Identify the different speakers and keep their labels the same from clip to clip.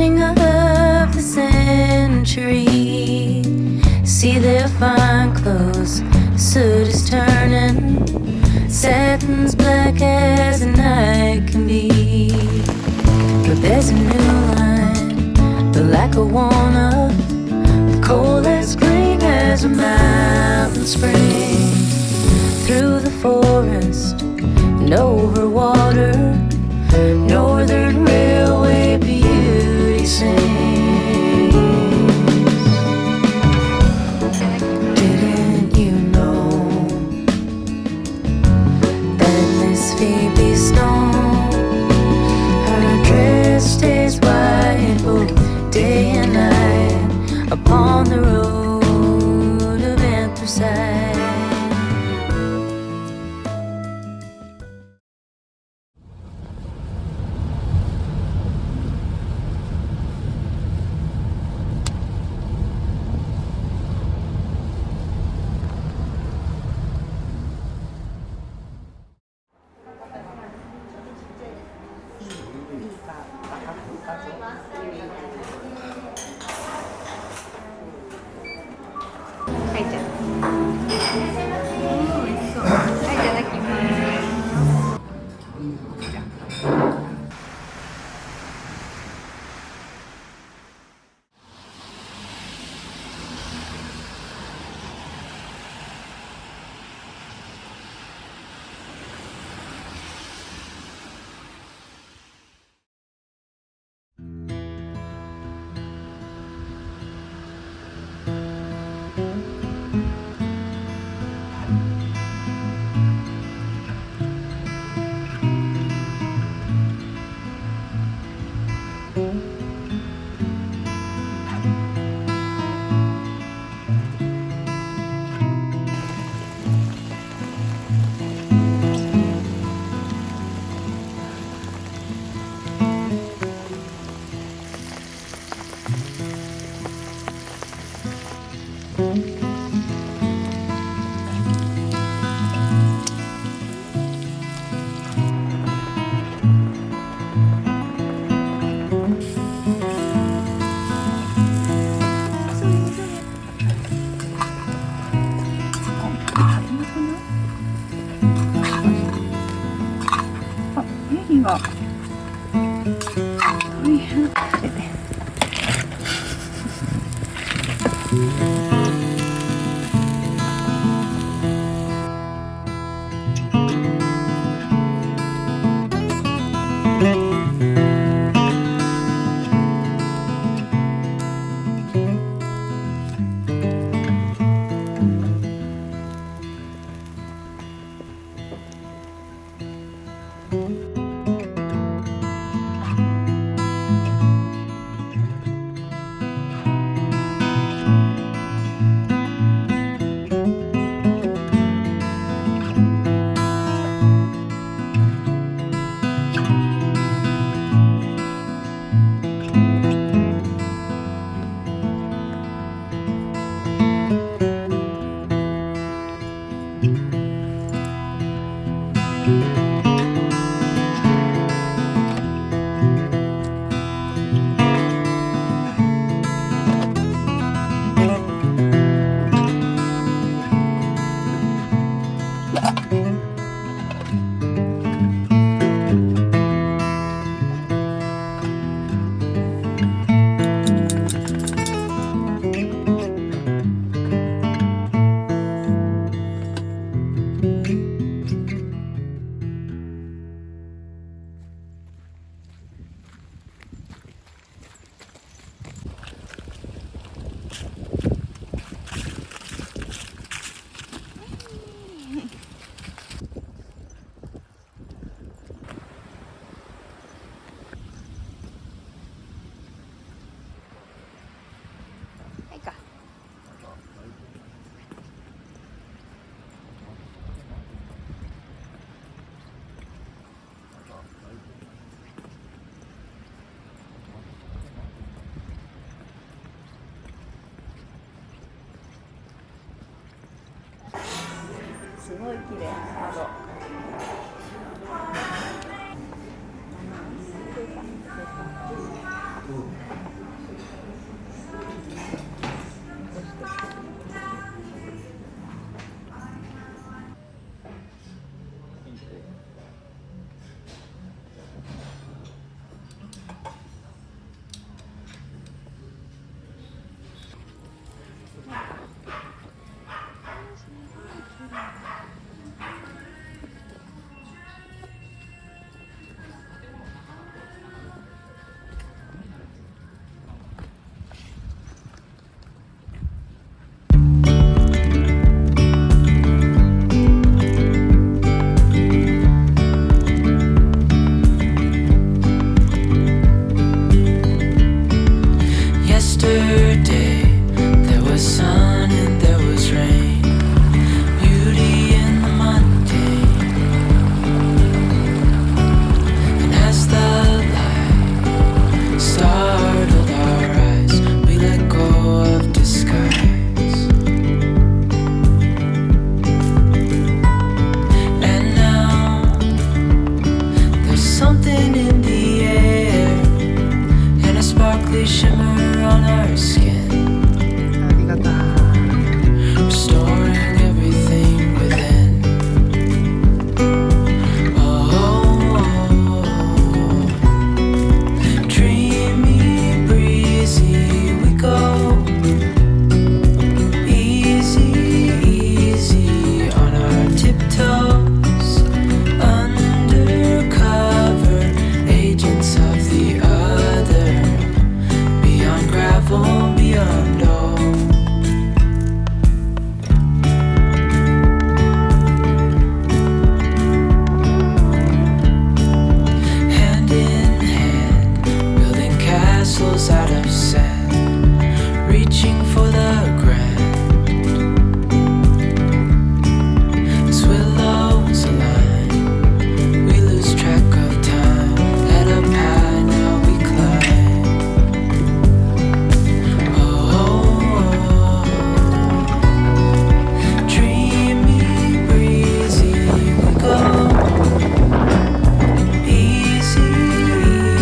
Speaker 1: turning of the century. See their fine clothes, the soot is turning, satin's black as the night can be. But there's a new line, the like a walnut, the coal as green as a mountain spring. Through the forest and over water, Northern Railway beauty sings. Didn't you know that Miss Phoebe Stone, her dress stays white both day and night upon the road of anthracite?
Speaker 2: すごい綺麗な窓。
Speaker 1: Yesterday there was sun and there was rain, beauty in the mundane. And as the light startled our eyes, we let go of disguise. And now there's something in the air and a sparkly shimmer on our skin, restoring everything within. Oh, dreamy, breezy, we go easy, easy on our tiptoes, undercover agents of the other, beyond gravel, beyond all. Hand in hand, building castles out of sand, reaching for the grand. As willows align, we lose track of time. Head up high, now we climb. Oh, dreamy, breezy, we go easy,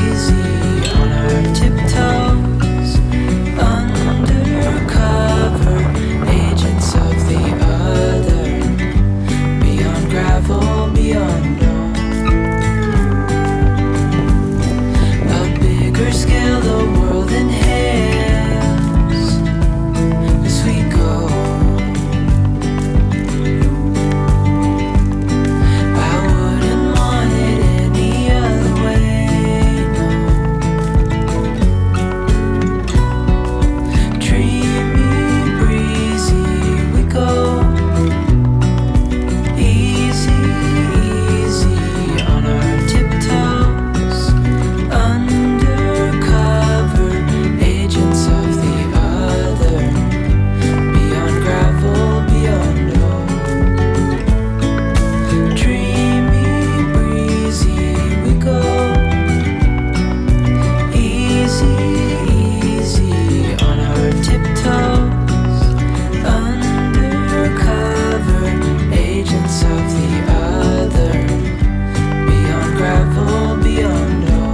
Speaker 1: easy on our tiptoes, undercover agents of the other, beyond gravel, beyond all. A bigger scale the world inhales as we go. I wouldn't want it any other way, no. Dreamy, breezy, we go easy, easy on our tiptoes, undercover agents of the other, beyond gravel, beyond all. Dreamy, breezy, we go easy, easy on our tiptoes, undercover agents of the other, beyond gravel, beyond all.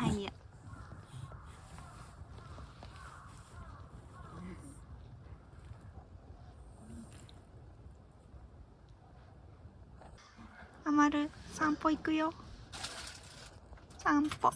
Speaker 3: はよあまる散歩行くよ。散歩。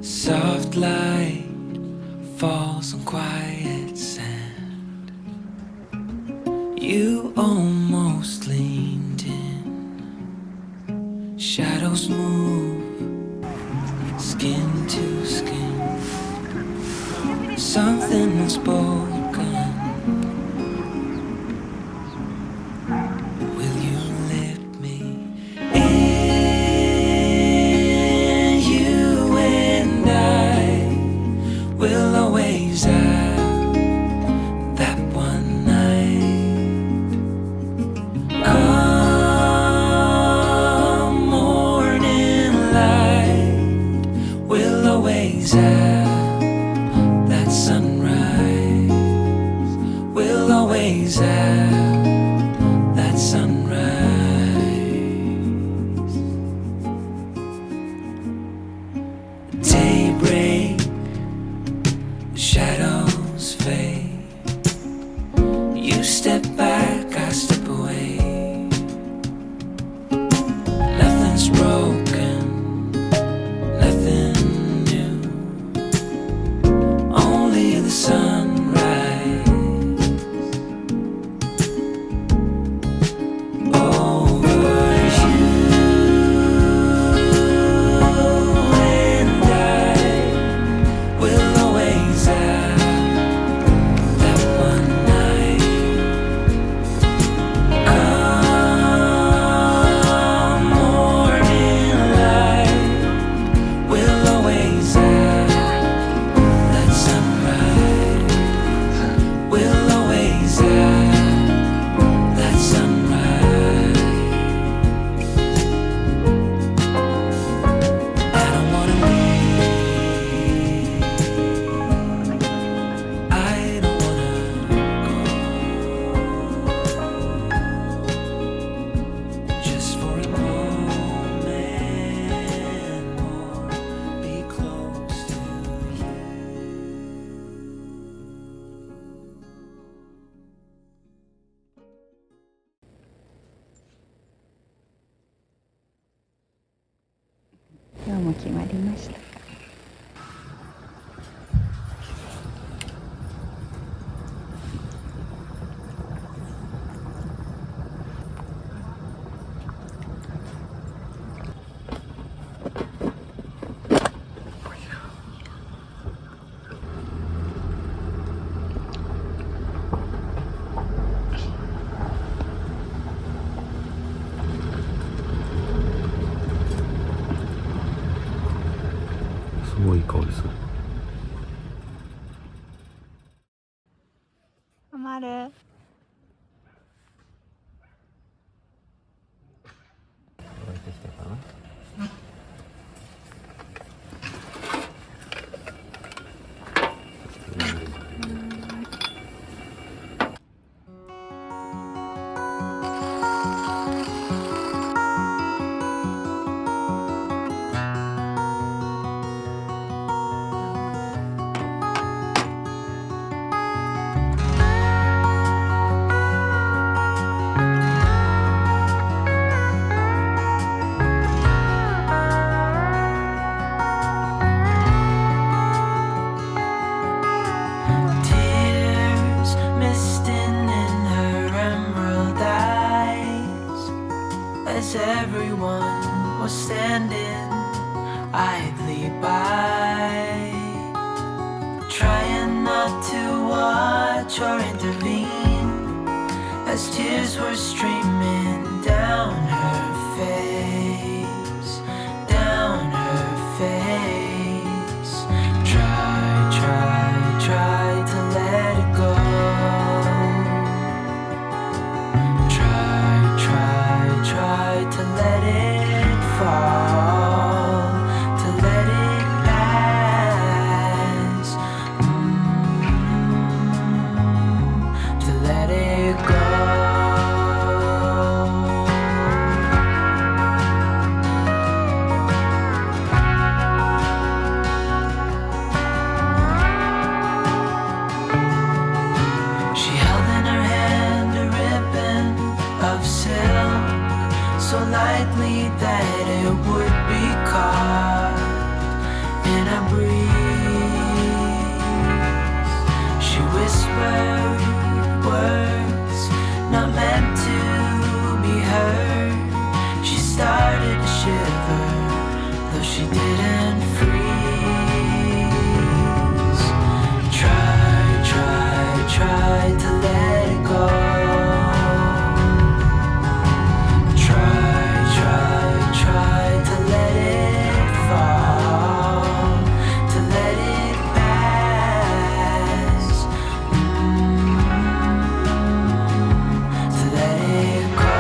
Speaker 4: Soft light falls on quiet sand. You almost leaned in. Shadows move, skin to skin. Something unspoken. Will you lift me in? You and I will always have that one night. Come morning light, we'll always have that sunrise. We'll always have that sunrise. Daybreak, shadows fade. You step back, I step away. Nothing's broken, nothing new. Only the sunrise. Over you and I will always have that one night. Come morning light, we'll always have that sunrise. We'll always have that sunrise. I don't wanna leave. I don't wanna go. Just for a moment more, be close to you.
Speaker 2: 今日も決まりましたか。
Speaker 5: すごいいい香りする。
Speaker 3: あまる
Speaker 5: 帰ってきたかな。
Speaker 4: Tears misting in her emerald eyes as everyone was standing idly by. touch or intervene as tears were streaming down her face, down her face. Try to let it go. Try to let it fall, to let it pass, to let it go. She held in her hand a ribbon of silk, so lightly that it would be caught in a breeze. She whispered words not meant to be heard. She started to shiver, though she didn't freeze. Try to let it go. Try to let it fall, to let it pass, to let it go.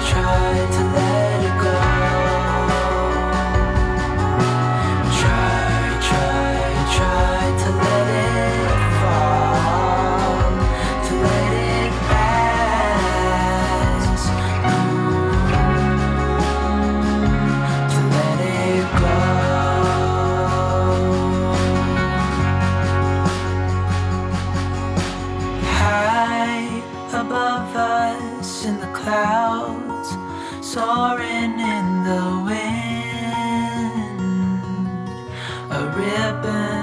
Speaker 4: Try to let it go. Try to let it fall, to let it pass, to let it go. High above us in the clouds, soaring in the wind, a ribbon